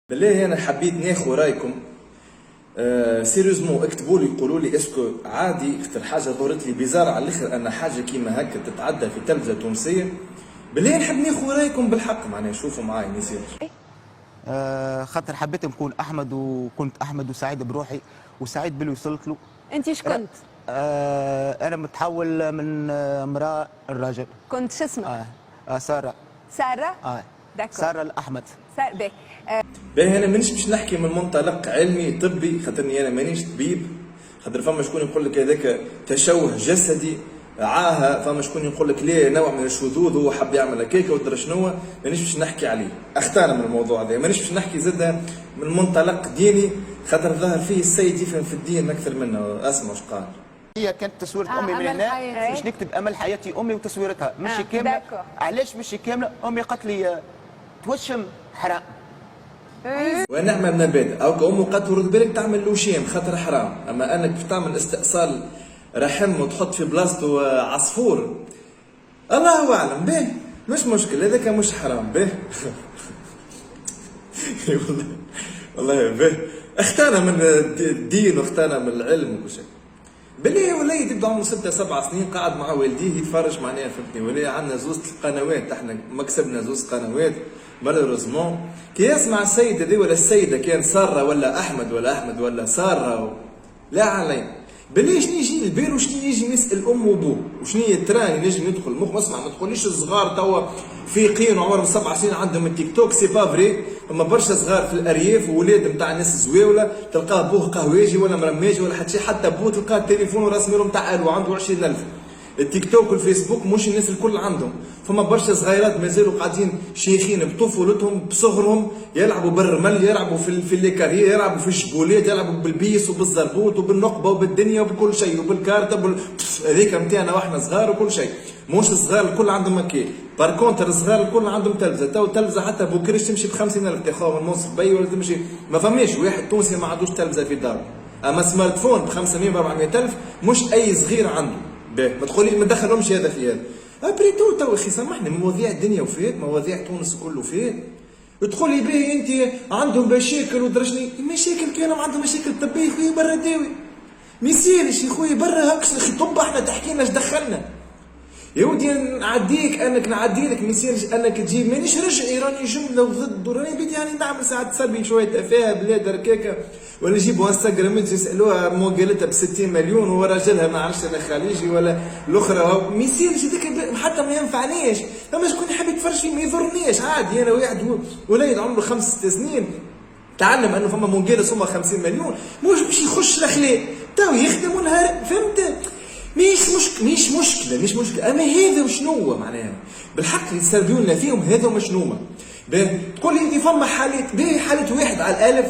بالله انا حبيت ناخذ رايكم. سيريوزمون اكتبوا لي قولوا لي اسكو عادي اختر حاجه ظهرت لي بيزار على الاخر ان حاجه كيما هكا تتعدى في تلفزه تونسيه. بالله نحب ناخذ رايكم بالحق، معناها شوفوا معايا ما يصيرش. خاطر حبيت نكون احمد، وكنت احمد وسعيد بروحي، وسعيد باللي وصلت له. انت ايش كنت؟ انا متحول من امراه الراجل. كنت شو اسمك؟ ساره. ساره؟ داكور. ساره الاحمد. باهي. باهي انا مانيش باش نحكي من منطلق علمي طبي، خاطرني انا مانيش طبيب، خاطر فما شكون يقول لك هذاك تشوه جسدي عاهه، فما شكون يقول لك ليه نوع من الشذوذ هو حب يعمل هكاك ودرا شنو. مانيش باش نحكي عليه، اختار من الموضوع هذا. مانيش باش نحكي زاد من منطلق ديني، خاطر ظهر فيه السيد يفهم في الدين اكثر منه. اسمع واش قال. هي كانت تصويرة امي من هنا باش نكتب امل حياتي امي وتصويرتها ماشي كامله. علاش ماشي كامله؟ امي قالت لي توشم حرام. ونعمل مبادئ او امه قالت ورد بالك تعمل لوشيم خاطر حرام، اما انك تعمل استئصال رحم وتحط في بلاصتو عصفور الله اعلم به مش مشكل، هذاك مش حرام به. والله به اختانا من الدين واختانا من العلم وكل شيء. بالله وليد يبدا عمره 6 7 سنين قاعد مع والديه يتفرج معناها فهمتني. ولا عندنا زوز قنوات، احنا مكسبنا زوز قنوات مالوريزمون. كي يسمع السيد هذي ولا السيده كان ساره ولا احمد ولا ساره لا علينا. بالله شنو يجي البال وشنو يجي يسال امه وابوه وشنو يتراني نجم يدخل المخ. اسمع ما تقوليش الصغار توا فيقين وعمرهم 7 سنين عندهم التيك توك، سي با فري. اما برشا صغار في الارياف وولاد نتاع الناس زويوله تلقاه بوه قهواجي ولا مرماجي ولا حتى شي، حتى بوه تلقاه التليفون رسمي له نتاع الو عنده 20,000. التيك توك والفيسبوك مش الناس الكل عندهم. فما برشا صغيرات مازالوا قاعدين شيخين بطفولتهم بصغرهم يلعبوا بالرمل، يلعبوا في الليكاريه، يلعبوا في الجبولات، يلعبوا بالبيس وبالزربوط وبالنقبه وبالدنيا وبكل شيء وبالكارته هذيك نتاعنا واحنا صغار وكل شيء. مش الصغار الكل عندهم هكا. بار كونتر الصغار الكل عندهم تلفزه، تو التلفزه حتى بوكريش تمشي ب 50,000 تاخذها من منصف بي ولا تمشي. ما فماش واحد تونسي ما عندوش تلفزه في داره. اما سمارت فون ب 500 ب 400,000 مش اي صغير عنده. ما تقولي ما دخلهمش هذا في هذا. ابريتو تو اخي سامحني، مواضيع الدنيا وفات، مواضيع تونس كله فات. تقول لي باهي انت عندهم مشاكل ودرشني مشاكل، كانوا عندهم مشاكل طبيه خويا برا داوي. ما يصيرش يا خويا برا هكس اخي طب احنا تحكي لنا اش دخلنا. يا ودي نعديك انك نعدي لك، ما يصيرش انك تجيب مانيش رجعي راني جمله وضد وراني بدي يعني نعمل ساعات تسبي شويه تفاهه بلاد ركاكه، ولا يجيبوا انستغرام يسالوها موقلتها ب 60 مليون وراجلها ما عرفش انا خليجي ولا الاخرى. ما يصيرش هذاك حتى ما ينفعناش. فما شكون يحب يتفرج فيه ما يضرنيش عادي. انا واحد وليد عمره 5 6 سنين تعلم انه فما مونجيلا سومه 50 مليون مش باش يخش الاخلاق تو يخدم نهار فهمت. مش مشكله اما هذا وشنو معناها بالحق اللي يسردوا لنا فيهم هذا ومشنومه. تقول لي انت فما حالات باهي، حاله واحد على 1000،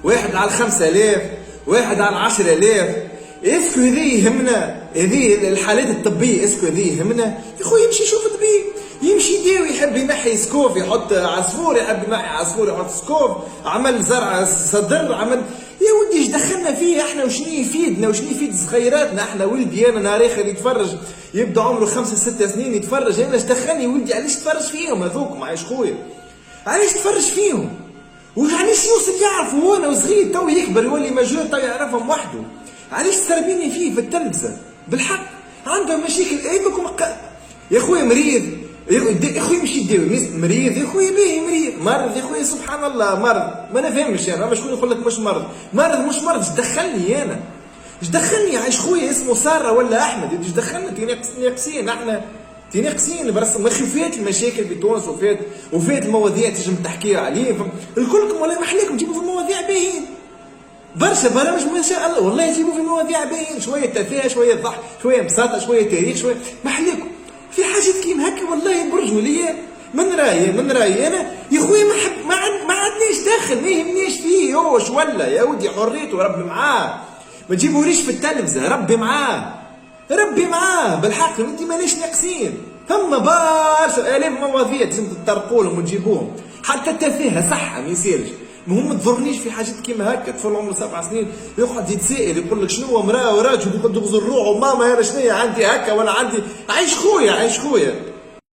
واحد على 5000، واحد على 10,000. اسكو هذي يهمنا؟ هذي الحالات الطبيه اسكو هذي يهمنا؟ يا خويا يمشي يشوف طبيب، يمشي يداوي. يحب ينحي سكوف يحط عصفور، يحب ينحي عصفور يحط سكوف، عمل زرع صدر، عمل يا ودي ايش دخلنا فيه احنا وشنو يفيدنا وشنو يفيد صغيراتنا احنا. ولدي انا نهار اخر يتفرج يبدا عمره 5 6 سنين يتفرج، انا ايش دخلني ولدي علاش تفرج فيهم هذوك معايش خويا؟ علاش تفرج فيهم؟ وعلاش يوصل يعرفوا هو انا وصغير تو يكبر يولي مجهول تو يعرفهم وحده؟ علاش تربيني فيه في التلفزه؟ بالحق عندهم مشاكل ايدكم يا خويا مريض يا خويا مش يداوي مريض يا خويا باهي مريض، مرض يا خويا سبحان الله مرض. ما نفهمش انا شكون يقول لك مش مرض مش مرض. ايش دخلني انا؟ ايش دخلني عايش خويا اسمه ساره ولا احمد؟ ايش دخلنا ناقصين احنا ناقصين برسم ما فات المشاكل في تونس وفات المواضيع تنجم تحكيها عليه الكلكم. ولا محليكم تجيبوا في المواضيع باهيين برشا برامج ما شاء الله والله يجيبوا في المواضيع باهيين، شويه تفاهه شويه ضحك شويه بساطه شويه تاريخ شويه محليكم في حاجات كيما هكا. والله برجوليه من رايي انا يا خويا ما عندناش داخل ما يهمنيش فيه يوش ولا يا ودي حريته ربي معاه. ما تجيبوليش في التلفزه ربي معاه بالحق. انت ماناش ناقصين، ثم برشا الاف مواضيع لازم تطرقوا لهم وتجيبوهم. حتى التفاهه صح ما يصيرش، المهم ما تضرنيش في حاجات كيما هكا. طفل عمره 7 سنين يقعد يتسائل يقول لك شنو امراه وراجل يقعد يغزر روحه ماما انا شنو عندي هكا ولا عندي. عايش خويا